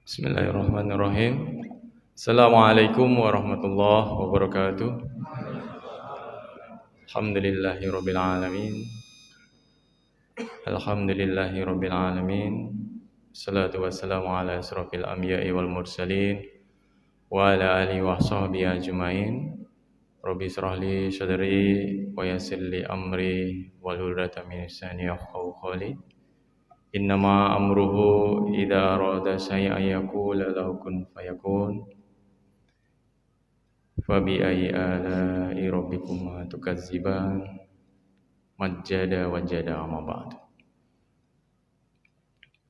Bismillahirrahmanirrahim. Assalamualaikum warahmatullahi wabarakatuh. Alhamdulillahirabbil alamin. Alhamdulillahirabbil alamin. Salatu wassalamu ala asrofil anbiya'i wal mursalin wa ala alihi wa sahbihi ajmain. Rabbi israh li sadri wa yassir li amri wahlul 'uqdatam min lisani yafqahu qawli. Innama amruhu idza arada syai'an yaqula lahu kun fayakun. Fa bi ayyi ala'i rabbikuma tukazziban. Majjada wajada amma ba'd.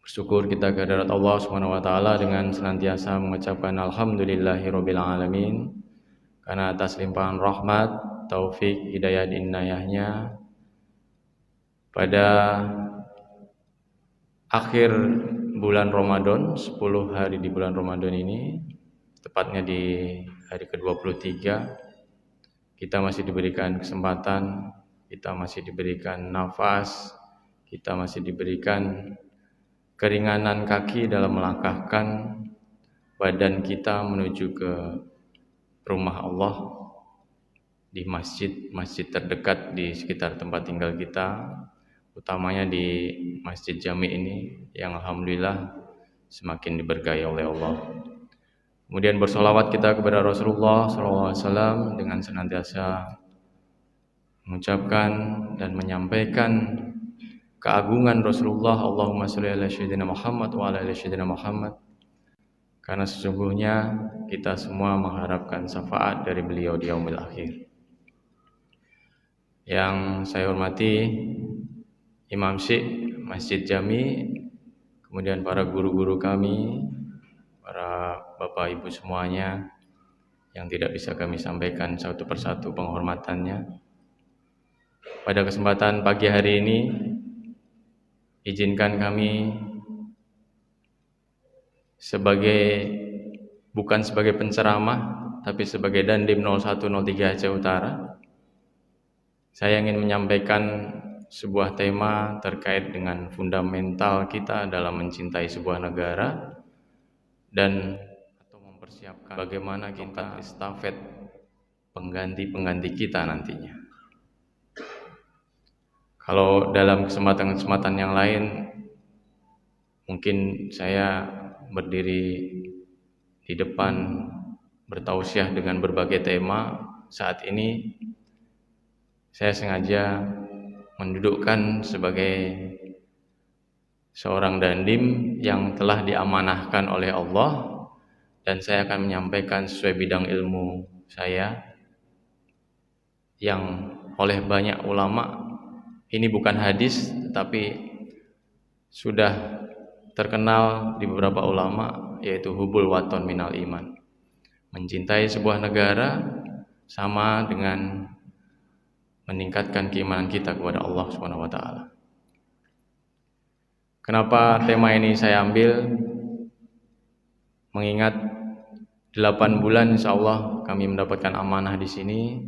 Bersyukur kita kehadirat Allah Subhanahu wa taala dengan senantiasa mengucapkan alhamdulillahirabbil alamin karena atas limpahan rahmat, taufik, hidayah dan inayahnya pada akhir bulan Ramadan, 10 hari di bulan Ramadan ini, tepatnya di hari ke-23, kita masih diberikan kesempatan, kita masih diberikan nafas, kita masih diberikan keringanan kaki dalam melangkahkan badan kita menuju ke rumah Allah di masjid terdekat di sekitar tempat tinggal kita, utamanya di Masjid Jami ini yang alhamdulillah semakin diberkahi oleh Allah. Kemudian bersolawat kita kepada Rasulullah SAW dengan senantiasa mengucapkan dan menyampaikan keagungan Rasulullah. Allahumma sholli ala sayyidina Muhammad wa ala ali sayyidina Muhammad. Karena sesungguhnya kita semua mengharapkan syafaat dari beliau di yaumil akhir. Yang saya hormati Imam Syekh Masjid Jami, kemudian para guru-guru kami, para bapak ibu semuanya yang tidak bisa kami sampaikan satu persatu penghormatannya. Pada kesempatan pagi hari ini, izinkan kami bukan sebagai penceramah, tapi sebagai Dandim 0103 Aceh Utara, saya ingin menyampaikan sebuah tema terkait dengan fundamental kita dalam mencintai sebuah negara dan atau mempersiapkan bagaimana kita estafet pengganti kita nantinya. Kalau dalam kesempatan-kesempatan yang lain mungkin saya berdiri di depan bertausiah dengan berbagai tema, saat ini saya sengaja mendudukkan sebagai seorang dandim yang telah diamanahkan oleh Allah, dan saya akan menyampaikan sesuai bidang ilmu saya yang oleh banyak ulama, ini bukan hadis tetapi sudah terkenal di beberapa ulama, yaitu hubul waton minal iman. Mencintai sebuah negara sama dengan meningkatkan keimanan kita kepada Allah Subhanahu wa taala. Kenapa tema ini saya ambil? Mengingat 8 bulan insyaallah kami mendapatkan amanah di sini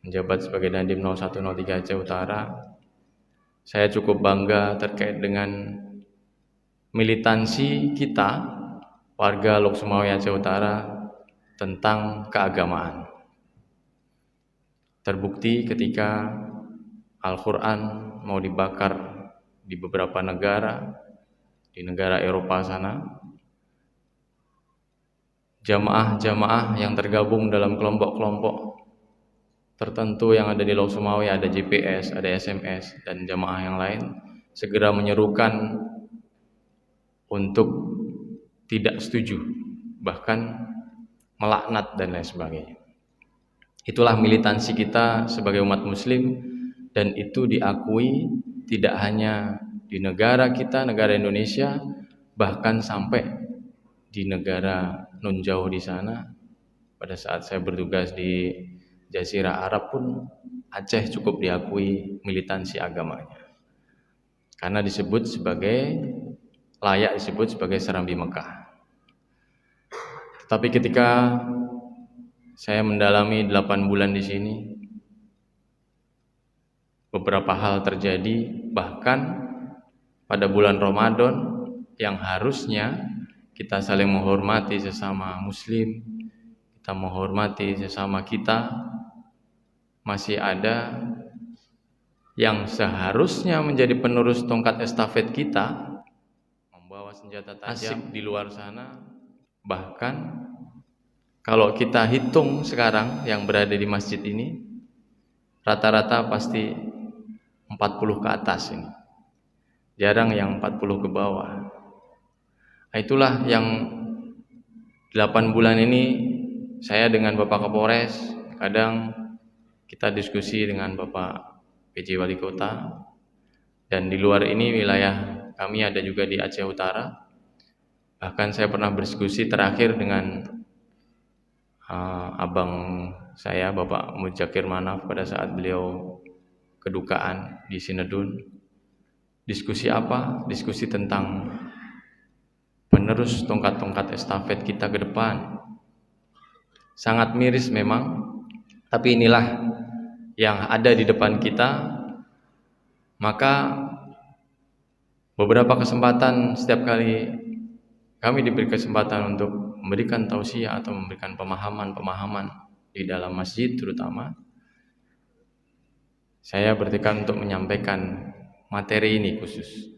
menjabat sebagai Dandim 0103 Aceh Utara. Saya cukup bangga terkait dengan militansi kita warga Lok Sumawe Aceh Utara tentang keagamaan. Terbukti ketika Al-Quran mau dibakar di beberapa negara, di negara Eropa sana, jamaah-jamaah yang tergabung dalam kelompok-kelompok tertentu yang ada di Lok Sumawe, ada GPS, ada SMS, dan jamaah yang lain, segera menyerukan untuk tidak setuju, bahkan melaknat dan lain sebagainya. Itulah militansi kita sebagai umat muslim, dan itu diakui tidak hanya di negara kita, negara Indonesia, bahkan sampai di negara nun jauh di sana. Pada saat saya bertugas di Jazirah Arab pun Aceh cukup diakui militansi agamanya. Karena layak disebut sebagai Serambi Mekah. Tetapi ketika saya mendalami 8 bulan di sini, beberapa hal terjadi, bahkan pada bulan Ramadan yang harusnya kita saling menghormati sesama muslim, kita menghormati sesama kita, masih ada yang seharusnya menjadi penerus tongkat estafet kita, membawa senjata tajam di luar sana. Bahkan kalau kita hitung sekarang yang berada di masjid ini, rata-rata pasti 40 ke atas ini. Jarang yang 40 ke bawah. Itulah yang 8 bulan ini saya dengan Bapak Kapolres, kadang kita diskusi dengan Bapak PJ Wali Kota, dan di luar ini wilayah kami ada juga di Aceh Utara. Bahkan saya pernah berdiskusi terakhir dengan abang saya, Bapak Mujakir Manaf, pada saat beliau kedukaan di Sinedun. Diskusi apa? Diskusi tentang penerus tongkat-tongkat estafet kita ke depan. Sangat miris memang, tapi inilah yang ada di depan kita. Maka beberapa kesempatan, setiap kali kami diberi kesempatan untuk memberikan tausiah atau memberikan pemahaman-pemahaman di dalam masjid terutama, saya bertekad untuk menyampaikan materi ini khusus.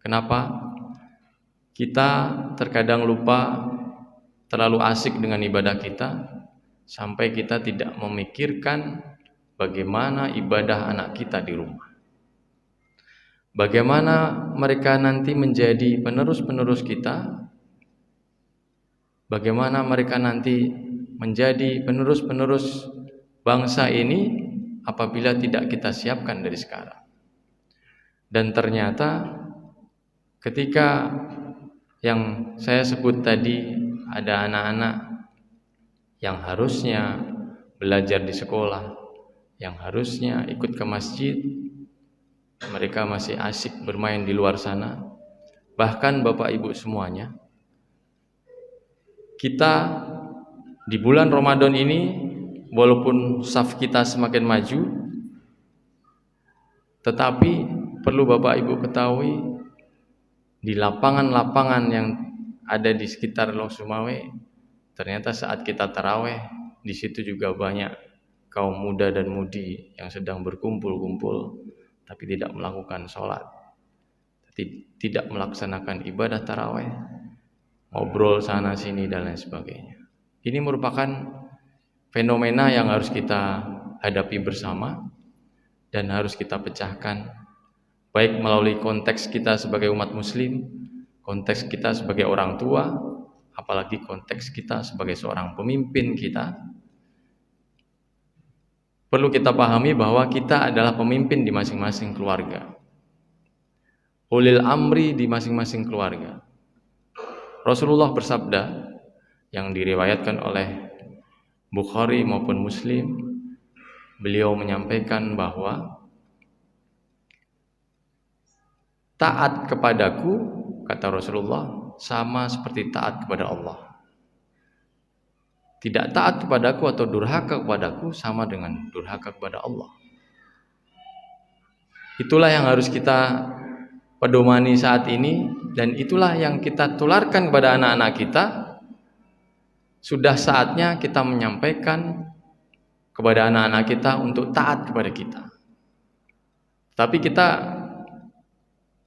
Kenapa? Kita terkadang lupa, terlalu asik dengan ibadah kita, sampai kita tidak memikirkan bagaimana ibadah anak kita di rumah. Bagaimana mereka nanti menjadi penerus-penerus kita, bagaimana mereka nanti menjadi penerus-penerus bangsa ini apabila tidak kita siapkan dari sekarang. Dan ternyata ketika yang saya sebut tadi, ada anak-anak yang harusnya belajar di sekolah, yang harusnya ikut ke masjid, mereka masih asik bermain di luar sana. Bahkan Bapak Ibu semuanya, kita di bulan Ramadan ini, walaupun saf kita semakin maju, tetapi perlu Bapak Ibu ketahui, di lapangan-lapangan yang ada di sekitar Lok Sumawe, ternyata saat kita taraweh, di situ juga banyak kaum muda dan mudi yang sedang berkumpul-kumpul, tapi tidak melakukan sholat, tidak melaksanakan ibadah taraweh, ngobrol sana sini dan lain sebagainya. Ini merupakan fenomena yang harus kita hadapi bersama dan harus kita pecahkan, baik melalui konteks kita sebagai umat muslim, konteks kita sebagai orang tua, apalagi konteks kita sebagai seorang pemimpin kita. Perlu kita pahami bahwa kita adalah pemimpin di masing-masing keluarga, ulil amri di masing-masing keluarga. Rasulullah bersabda, yang diriwayatkan oleh Bukhari maupun Muslim, beliau menyampaikan bahwa taat kepadaku, kata Rasulullah, sama seperti taat kepada Allah. Tidak taat kepadaku atau durhaka kepadaku sama dengan durhaka kepada Allah. Itulah yang harus kita pedomani saat ini, dan itulah yang kita tularkan kepada anak-anak kita. Sudah saatnya kita menyampaikan kepada anak-anak kita untuk taat kepada kita. Tapi kita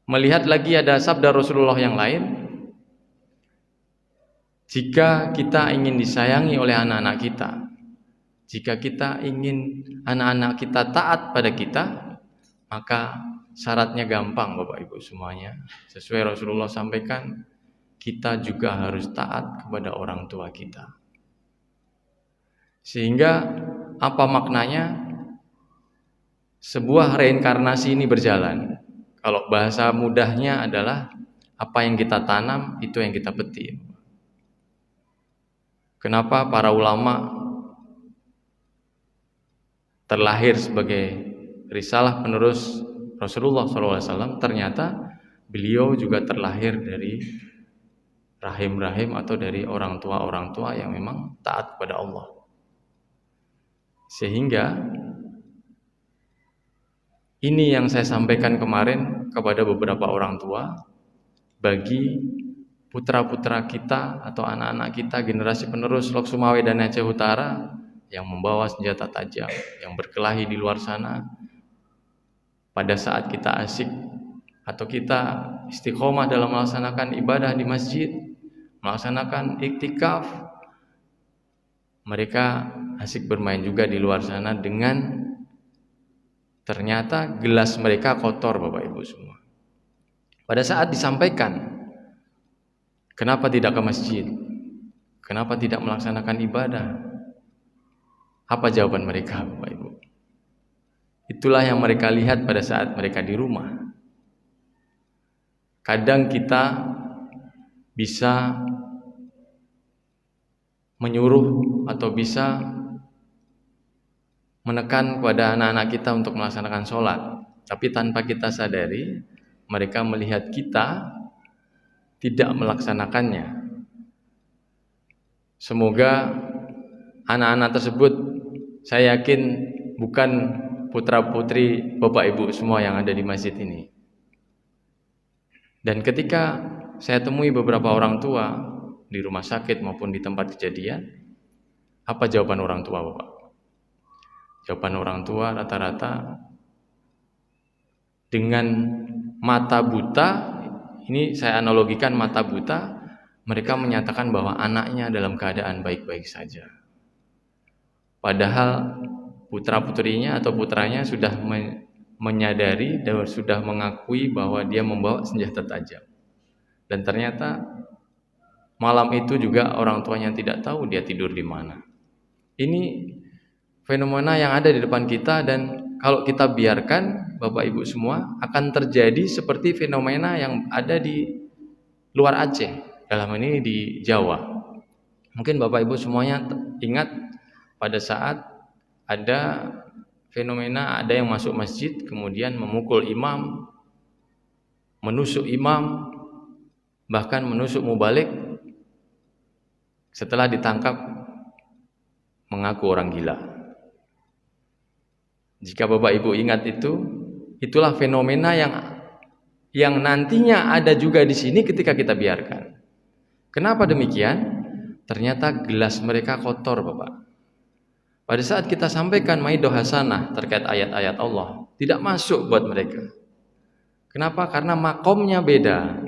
melihat lagi ada sabda Rasulullah yang lain. Jika kita ingin disayangi oleh anak-anak kita, jika kita ingin anak-anak kita taat pada kita, maka syaratnya gampang Bapak Ibu semuanya. Sesuai Rasulullah sampaikan, kita juga harus taat kepada orang tua kita. Sehingga apa maknanya? Sebuah reinkarnasi ini berjalan. Kalau bahasa mudahnya adalah apa yang kita tanam, itu yang kita petik. Kenapa para ulama terlahir sebagai risalah penerus Rasulullah SAW? Ternyata beliau juga terlahir dari rahim-rahim atau dari orang tua yang memang taat kepada Allah. Sehingga ini yang saya sampaikan kemarin kepada beberapa orang tua, bagi putra-putra kita atau anak-anak kita, generasi penerus Lok Sumawe dan Aceh Utara yang membawa senjata tajam, yang berkelahi di luar sana, pada saat kita asik atau kita istiqomah dalam melaksanakan ibadah di masjid, melaksanakan iktikaf, mereka asik bermain juga di luar sana dengan ternyata gelas mereka kotor, Bapak Ibu semua. Pada saat disampaikan, kenapa tidak ke masjid? Kenapa tidak melaksanakan ibadah? Apa jawaban mereka, Bapak Ibu? Itulah yang mereka lihat pada saat mereka di rumah. Kadang kita bisa menyuruh atau bisa menekan kepada anak-anak kita untuk melaksanakan sholat, tapi tanpa kita sadari, mereka melihat kita tidak melaksanakannya. Semoga anak-anak tersebut, saya yakin bukan putra-putri Bapak Ibu semua yang ada di masjid ini. Dan ketika saya temui beberapa orang tua di rumah sakit maupun di tempat kejadian, apa jawaban orang tua, Bapak? Jawaban orang tua rata-rata dengan mata buta, ini saya analogikan mata buta, mereka menyatakan bahwa anaknya dalam keadaan baik-baik saja. Padahal putra-putrinya atau putranya sudah menyadari dan sudah mengakui bahwa dia membawa senjata tajam. Dan ternyata malam itu juga orang tuanya tidak tahu dia tidur di mana. Ini fenomena yang ada di depan kita, dan kalau kita biarkan, Bapak Ibu semua, akan terjadi seperti fenomena yang ada di luar Aceh, dalam ini di Jawa. Mungkin Bapak Ibu semuanya ingat pada saat ada fenomena, ada yang masuk masjid kemudian memukul imam, menusuk imam, bahkan menusuk mubalik, setelah ditangkap mengaku orang gila. Jika Bapak Ibu ingat itu, itulah fenomena yang nantinya ada juga di sini ketika kita biarkan. Kenapa demikian? Ternyata gelas mereka kotor, Bapak. Pada saat kita sampaikan maidah hasanah terkait ayat-ayat Allah, tidak masuk buat mereka. Kenapa? Karena makomnya beda,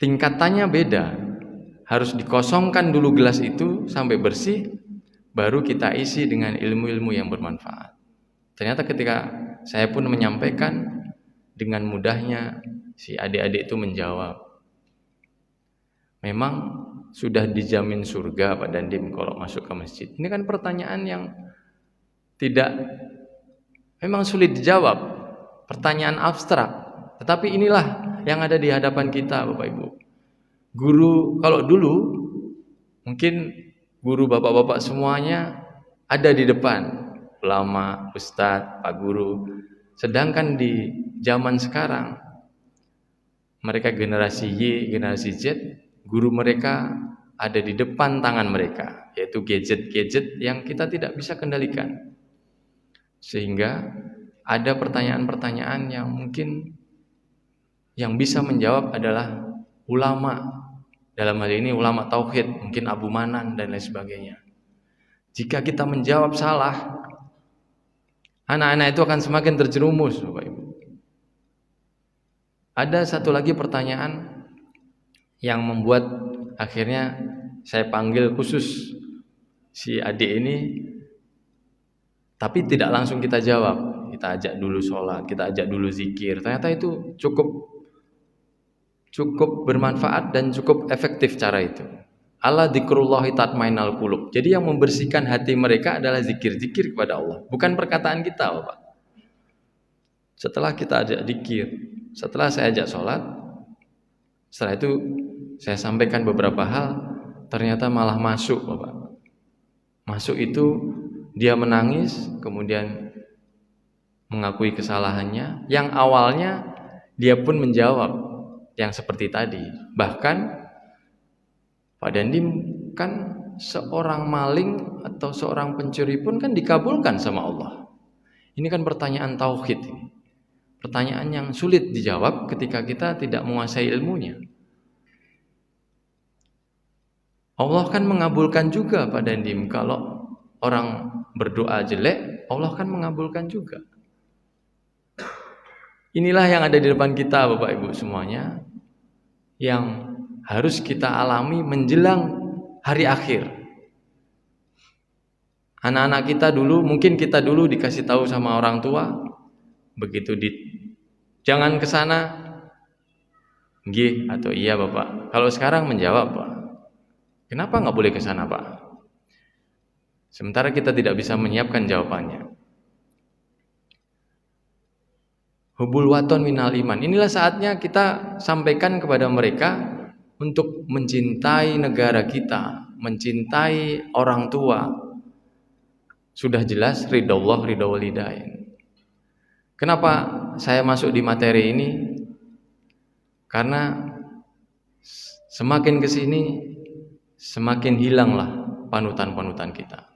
tingkatannya beda. Harus dikosongkan dulu gelas itu sampai bersih, baru kita isi dengan ilmu-ilmu yang bermanfaat. Ternyata ketika saya pun menyampaikan, dengan mudahnya si adik-adik itu menjawab, memang sudah dijamin surga Pak Dandim kalau masuk ke masjid. Ini kan pertanyaan yang tidak, memang sulit dijawab, pertanyaan abstrak. Tetapi inilah yang ada di hadapan kita, Bapak Ibu. Guru, kalau dulu mungkin guru bapak-bapak semuanya ada di depan, ulama, ustadz, pak guru. Sedangkan di zaman sekarang, mereka generasi Y, generasi Z, guru mereka ada di depan tangan mereka, yaitu gadget-gadget yang kita tidak bisa kendalikan. Sehingga ada pertanyaan-pertanyaan yang mungkin yang bisa menjawab adalah ulama. Dalam hal ini ulama tauhid, mungkin Abu Manan dan lain sebagainya. Jika kita menjawab salah, anak-anak itu akan semakin terjerumus, Bapak Ibu. Ada satu lagi pertanyaan yang membuat akhirnya saya panggil khusus si adik ini, tapi tidak langsung kita jawab. Kita ajak dulu sholat, kita ajak dulu zikir. Ternyata itu cukup bermanfaat dan cukup efektif cara itu. Ala dzikrullahi tatmainnul qulub. Jadi yang membersihkan hati mereka adalah zikir-zikir kepada Allah, bukan perkataan kita, Bapak. Setelah kita ajak zikir, setelah saya ajak sholat, setelah itu saya sampaikan beberapa hal, ternyata malah masuk, Bapak. Masuk itu dia menangis, kemudian mengakui kesalahannya. Yang awalnya dia pun menjawab yang seperti tadi. Bahkan Pak Dandim kan seorang maling atau seorang pencuri pun kan dikabulkan sama Allah. Ini kan pertanyaan tauhid ini. pertanyaan yang sulit dijawab ketika kita tidak menguasai ilmunya. Allah kan mengabulkan juga Pak Dandim. Kalau orang berdoa jelek, Allah kan mengabulkan juga. Inilah yang ada di depan kita Bapak Ibu semuanya, yang harus kita alami menjelang hari akhir. Anak-anak kita dulu, mungkin kita dulu dikasih tahu sama orang tua, begitu jangan ke sana, nggih atau iya Bapak. Kalau sekarang menjawab, Pak, kenapa nggak boleh ke sana Pak? Sementara kita tidak bisa menyiapkan jawabannya. Hubul waton minal iman. Inilah saatnya kita sampaikan kepada mereka untuk mencintai negara kita, mencintai orang tua. Sudah jelas ridha Allah, ridha walidain. Kenapa saya masuk di materi ini? Karena semakin kesini semakin hilanglah panutan-panutan kita.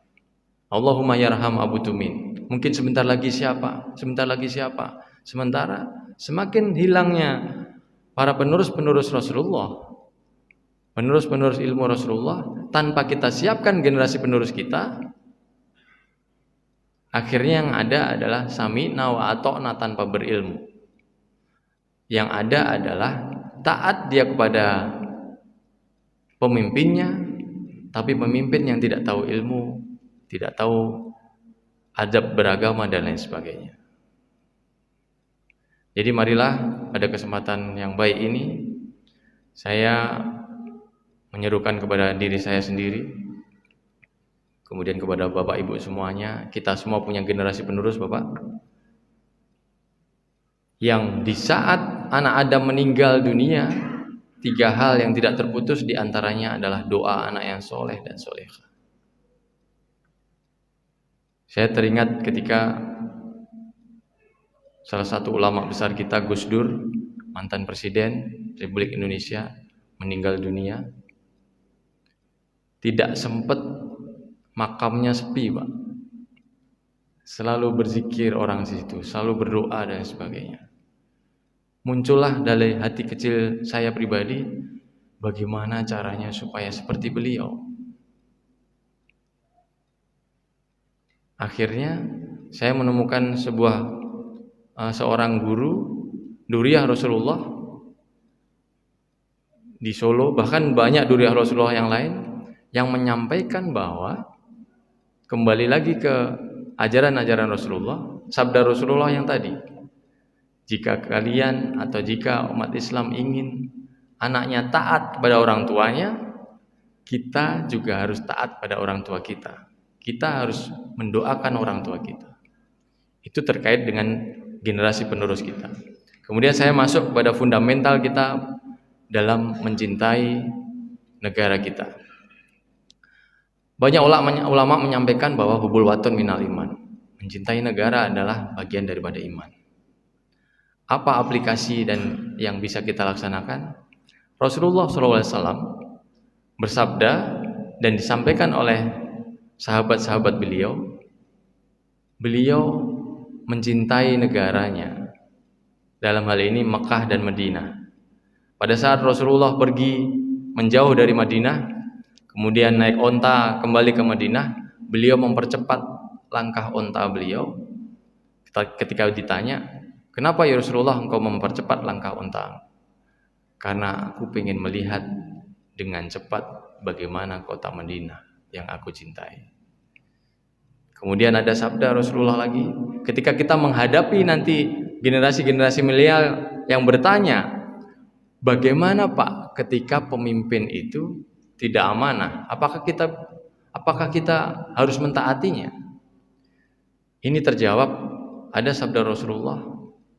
Allahumma yarham Abu Tumin. Mungkin sebentar lagi siapa? Sebentar lagi siapa? Sementara semakin hilangnya para penerus-penerus Rasulullah, penerus-penerus ilmu Rasulullah, tanpa kita siapkan generasi penerus kita, akhirnya yang ada adalah sami'na wa ata'na tanpa berilmu. Yang ada adalah taat dia kepada pemimpinnya, tapi pemimpin yang tidak tahu ilmu, tidak tahu adab beragama dan lain sebagainya. Jadi marilah pada kesempatan yang baik ini saya menyerukan kepada diri saya sendiri, kemudian kepada Bapak Ibu semuanya, kita semua punya generasi penerus Bapak, yang di saat anak Adam meninggal dunia, 3 hal yang tidak terputus diantaranya adalah doa anak yang soleh dan solehah. Saya teringat ketika salah satu ulama besar kita, Gus Dur, mantan Presiden Republik Indonesia, meninggal dunia. Tidak sempat makamnya sepi, Pak. Selalu berzikir orang situ, selalu berdoa dan sebagainya. Muncullah dari hati kecil saya pribadi, bagaimana caranya supaya seperti beliau. Akhirnya saya menemukan seorang guru Duriah Rasulullah di Solo, bahkan banyak Duriah Rasulullah yang lain, yang menyampaikan bahwa kembali lagi ke ajaran-ajaran Rasulullah, sabda Rasulullah yang tadi, jika kalian atau jika umat Islam ingin anaknya taat kepada orang tuanya, kita juga harus taat pada orang tua kita. Kita harus mendoakan orang tua kita. Itu terkait dengan generasi penerus kita. Kemudian saya masuk pada fundamental kita dalam mencintai negara kita. Banyak ulama menyampaikan bahwa hubul waton minal iman. Mencintai negara adalah bagian daripada iman. Apa aplikasi dan yang bisa kita laksanakan? Rasulullah SAW bersabda dan disampaikan oleh sahabat-sahabat beliau mencintai negaranya, dalam hal ini Mekah dan Madinah. Pada saat Rasulullah pergi menjauh dari Madinah, kemudian naik onta kembali ke Madinah, beliau mempercepat langkah onta beliau. Ketika ditanya, kenapa ya Rasulullah engkau mempercepat langkah onta? Karena aku ingin melihat dengan cepat bagaimana kota Madinah yang aku cintai. Kemudian ada sabda Rasulullah lagi, ketika kita menghadapi nanti generasi-generasi milenial yang bertanya, bagaimana Pak ketika pemimpin itu tidak amanah? Apakah kita harus mentaatinya? Ini terjawab, ada sabda Rasulullah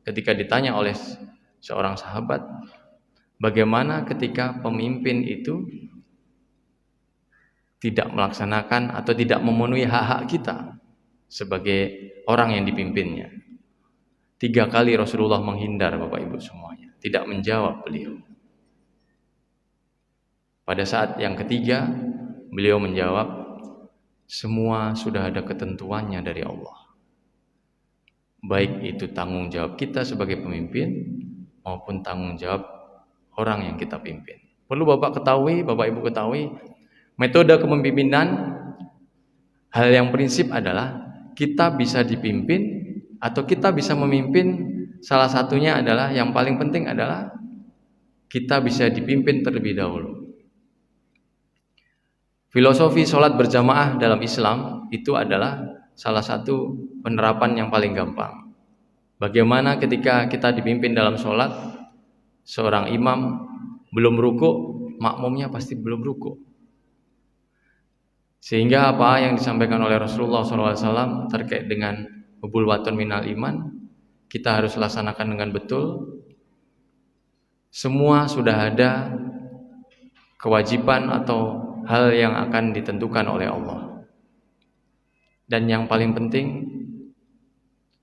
ketika ditanya oleh seorang sahabat, bagaimana ketika pemimpin itu tidak melaksanakan atau tidak memenuhi hak-hak kita sebagai orang yang dipimpinnya. 3 kali Rasulullah menghindar Bapak Ibu semuanya, tidak menjawab beliau. Pada saat yang ketiga, beliau menjawab, semua sudah ada ketentuannya dari Allah. baik itu tanggung jawab kita sebagai pemimpin maupun tanggung jawab orang yang kita pimpin. Perlu Bapak Ibu ketahui, metode kepemimpinan, hal yang prinsip adalah kita bisa dipimpin atau kita bisa memimpin. Salah satunya adalah, yang paling penting adalah kita bisa dipimpin terlebih dahulu. Filosofi sholat berjamaah dalam Islam itu adalah salah satu penerapan yang paling gampang. Bagaimana ketika kita dipimpin dalam sholat, seorang imam belum rukuk, makmumnya pasti belum rukuk. Sehingga apa yang disampaikan oleh Rasulullah SAW terkait dengan hubulwatun minal iman, kita harus laksanakan dengan betul. Semua sudah ada kewajiban atau hal yang akan ditentukan oleh Allah. Dan yang paling penting,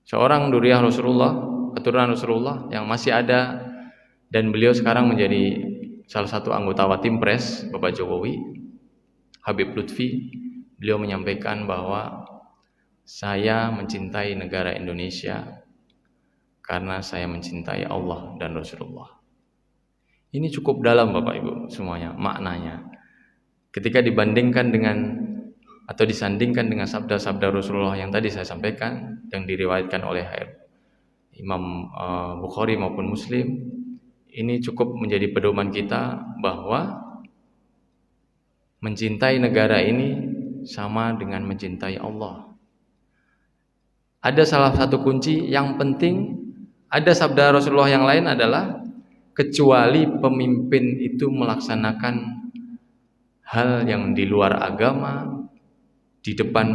seorang dzurriyyah Rasulullah, keturunan Rasulullah yang masih ada, dan beliau sekarang menjadi salah satu anggota Watimpres, Bapak Jokowi, Habib Lutfi, beliau menyampaikan bahwa saya mencintai negara Indonesia karena saya mencintai Allah dan Rasulullah. Ini cukup dalam Bapak Ibu semuanya maknanya. Ketika dibandingkan dengan atau disandingkan dengan sabda-sabda Rasulullah yang tadi saya sampaikan, yang diriwayatkan oleh Imam Bukhari maupun Muslim, ini cukup menjadi pedoman kita bahwa mencintai negara ini sama dengan mencintai Allah. Ada salah satu kunci yang penting, ada sabda Rasulullah yang lain adalah, kecuali pemimpin itu melaksanakan hal yang di luar agama di depan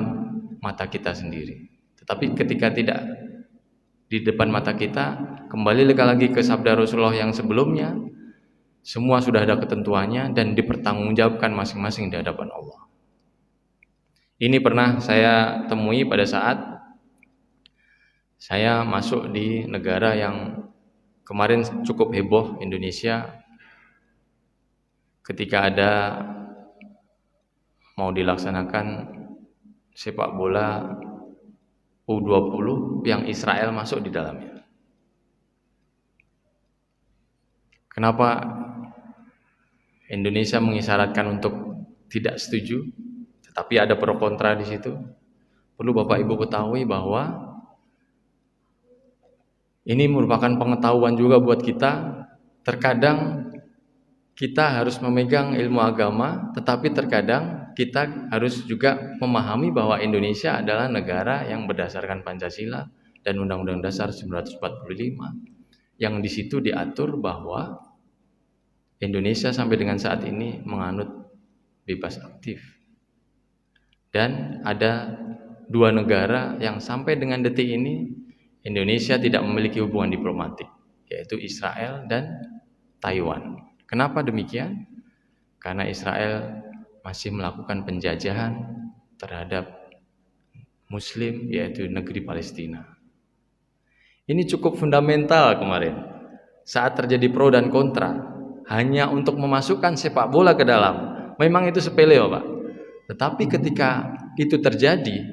mata kita sendiri. Tetapi ketika tidak di depan mata kita, kembali lagi ke sabda Rasulullah yang sebelumnya, semua sudah ada ketentuannya dan dipertanggungjawabkan masing-masing di hadapan Allah. Ini pernah saya temui pada saat saya masuk di negara yang kemarin cukup heboh, Indonesia, ketika ada mau dilaksanakan sepak bola U20 yang Israel masuk di dalamnya. Kenapa Indonesia mengisyaratkan untuk tidak setuju, tetapi ada pro kontra di situ? Perlu Bapak Ibu ketahui bahwa ini merupakan pengetahuan juga buat kita. Terkadang kita harus memegang ilmu agama, tetapi terkadang kita harus juga memahami bahwa Indonesia adalah negara yang berdasarkan Pancasila dan Undang-Undang Dasar 1945, yang di situ diatur bahwa Indonesia sampai dengan saat ini menganut bebas aktif. Dan ada dua negara yang sampai dengan detik ini Indonesia tidak memiliki hubungan diplomatik, yaitu Israel dan Taiwan. Kenapa demikian? Karena Israel masih melakukan penjajahan terhadap Muslim, yaitu negeri Palestina. Ini cukup fundamental kemarin. Saat terjadi pro dan kontra, hanya untuk memasukkan sepak bola ke dalam, memang itu sepele, Pak. Tetapi ketika itu terjadi,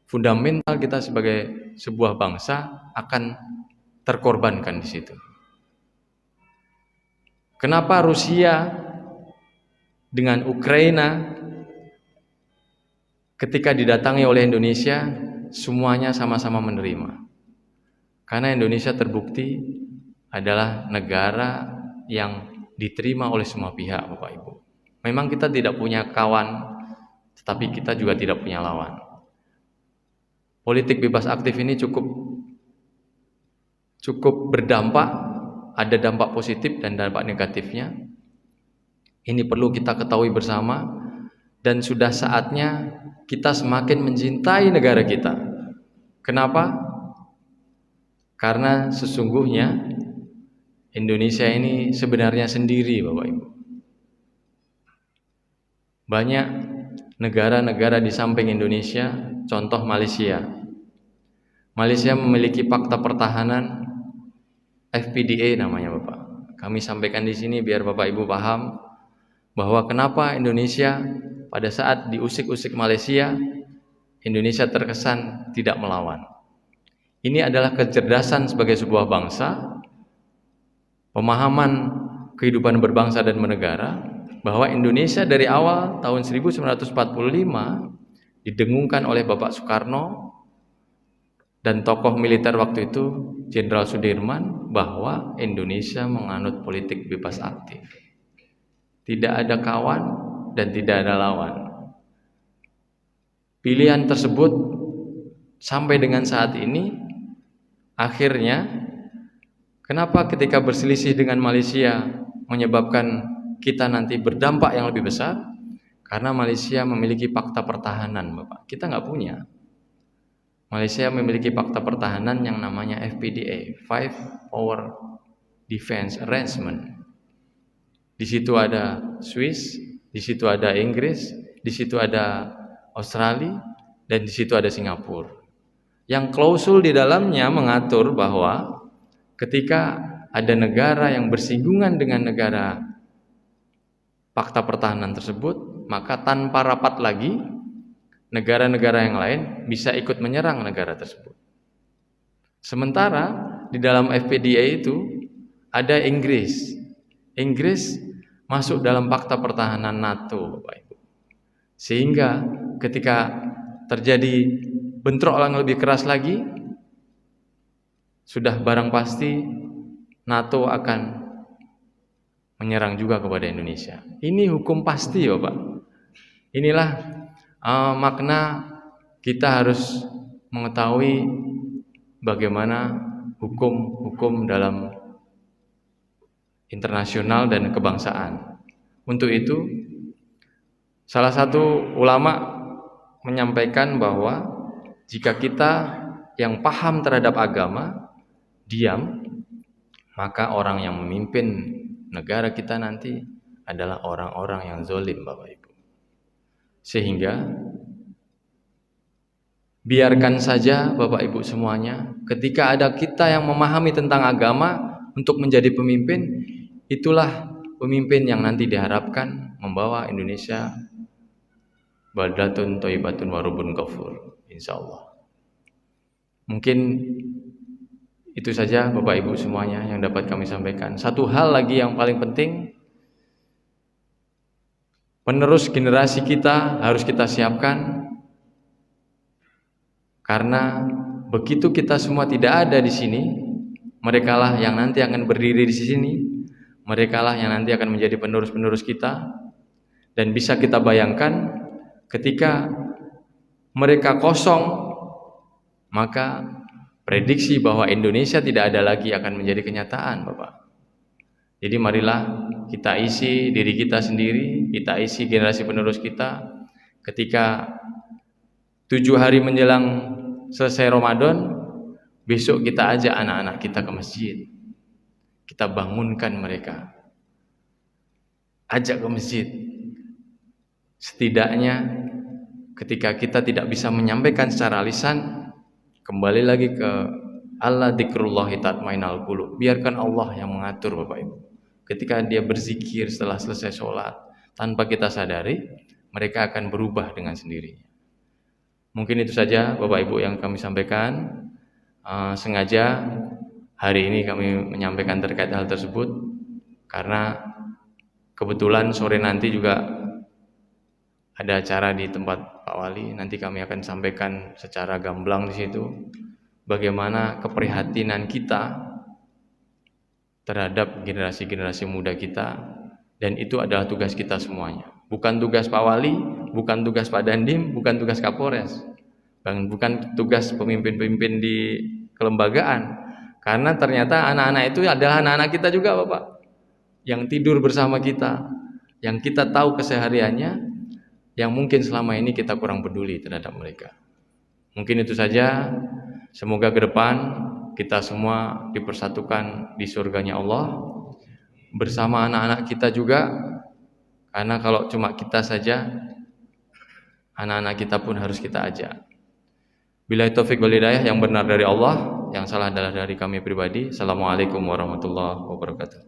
fundamental kita sebagai sebuah bangsa akan terkorbankan di situ. Kenapa Rusia dengan Ukraina ketika didatangi oleh Indonesia semuanya sama-sama menerima? Karena Indonesia terbukti adalah negara yang diterima oleh semua pihak, Bapak Ibu. Memang kita tidak punya kawan, tetapi kita juga tidak punya lawan. Politik bebas aktif ini cukup berdampak. Ada dampak positif dan dampak negatifnya. Ini perlu kita ketahui bersama, dan sudah saatnya kita semakin mencintai negara kita. Kenapa? Karena sesungguhnya Indonesia ini sebenarnya sendiri, Bapak Ibu. Banyak negara-negara di samping Indonesia, contoh Malaysia. Malaysia memiliki fakta pertahanan FPDA namanya, Bapak. Kami sampaikan di sini biar Bapak Ibu paham bahwa kenapa Indonesia pada saat diusik-usik Malaysia, Indonesia terkesan tidak melawan. Ini adalah kecerdasan sebagai sebuah bangsa, pemahaman kehidupan berbangsa dan bernegara, bahwa Indonesia dari awal tahun 1945 didengungkan oleh Bapak Soekarno dan tokoh militer waktu itu Jenderal Sudirman, bahwa Indonesia menganut politik bebas aktif. Tidak ada kawan dan tidak ada lawan. Pilihan tersebut sampai dengan saat ini, akhirnya kenapa ketika berselisih dengan Malaysia menyebabkan kita nanti berdampak yang lebih besar? Karena Malaysia memiliki fakta pertahanan, Bapak. Kita nggak punya. Malaysia memiliki fakta pertahanan yang namanya FPDA, Five Power Defense Arrangement. Di situ ada Swiss, di situ ada Inggris, di situ ada Australia, dan di situ ada Singapura. Yang klausul di dalamnya mengatur bahwa ketika ada negara yang bersinggungan dengan negara fakta pertahanan tersebut, maka tanpa rapat lagi negara-negara yang lain bisa ikut menyerang negara tersebut. Sementara di dalam FPDA itu ada Inggris. Inggris masuk dalam fakta pertahanan NATO, Bapak Ibu. Sehingga ketika terjadi bentrok yang lebih keras lagi, sudah barang pasti NATO akan menyerang juga kepada Indonesia. Ini hukum pasti, Bapak. Inilah makna kita harus mengetahui bagaimana hukum-hukum dalam internasional dan kebangsaan. Untuk itu, salah satu ulama menyampaikan bahwa jika kita yang paham terhadap agama diam, maka orang yang memimpin negara kita nanti adalah orang-orang yang zalim, Bapak Ibu. Sehingga biarkan saja Bapak Ibu semuanya, ketika ada kita yang memahami tentang agama untuk menjadi pemimpin, itulah pemimpin yang nanti diharapkan membawa Indonesia baldatun thayyibatun wa rabbun ghafur, insyaallah. Mungkin itu saja Bapak Ibu semuanya yang dapat kami sampaikan. Satu hal lagi yang paling penting, penerus generasi kita harus kita siapkan, karena begitu kita semua tidak ada di sini, merekalah yang nanti akan berdiri di sini, merekalah yang nanti akan menjadi penerus-penerus kita. Dan bisa kita bayangkan ketika mereka kosong, maka prediksi bahwa Indonesia tidak ada lagi akan menjadi kenyataan, Bapak. Jadi marilah kita isi diri kita sendiri, kita isi generasi penerus kita. Ketika 7 hari menjelang selesai Ramadan, besok kita ajak anak-anak kita ke masjid. Kita bangunkan mereka, ajak ke masjid. Setidaknya ketika kita tidak bisa menyampaikan secara lisan, kembali lagi ke Allah dzikrullahi tatmainul qulub. Biarkan Allah yang mengatur, Bapak Ibu. Ketika dia berzikir setelah selesai sholat, tanpa kita sadari, mereka akan berubah dengan sendirinya. Mungkin itu saja Bapak Ibu yang kami sampaikan. Sengaja hari ini kami menyampaikan terkait hal tersebut, karena kebetulan sore nanti juga ada acara di tempat Pak Wali. Nanti kami akan sampaikan secara gamblang di situ bagaimana keprihatinan kita terhadap generasi-generasi muda kita, dan itu adalah tugas kita semuanya. Bukan tugas Pak Wali, bukan tugas Pak Dandim, bukan tugas Kapolres, dan bukan tugas pemimpin-pemimpin di kelembagaan. Karena ternyata anak-anak itu adalah anak-anak kita juga, Bapak, yang tidur bersama kita, yang kita tahu kesehariannya, yang mungkin selama ini kita kurang peduli terhadap mereka. Mungkin itu saja. Semoga ke depan kita semua dipersatukan di surganya Allah bersama anak-anak kita juga, karena kalau cuma kita saja, anak-anak kita pun harus kita ajak. Billahi taufik wal hidayah, yang benar dari Allah, yang salah adalah dari kami pribadi. Assalamualaikum warahmatullahi wabarakatuh.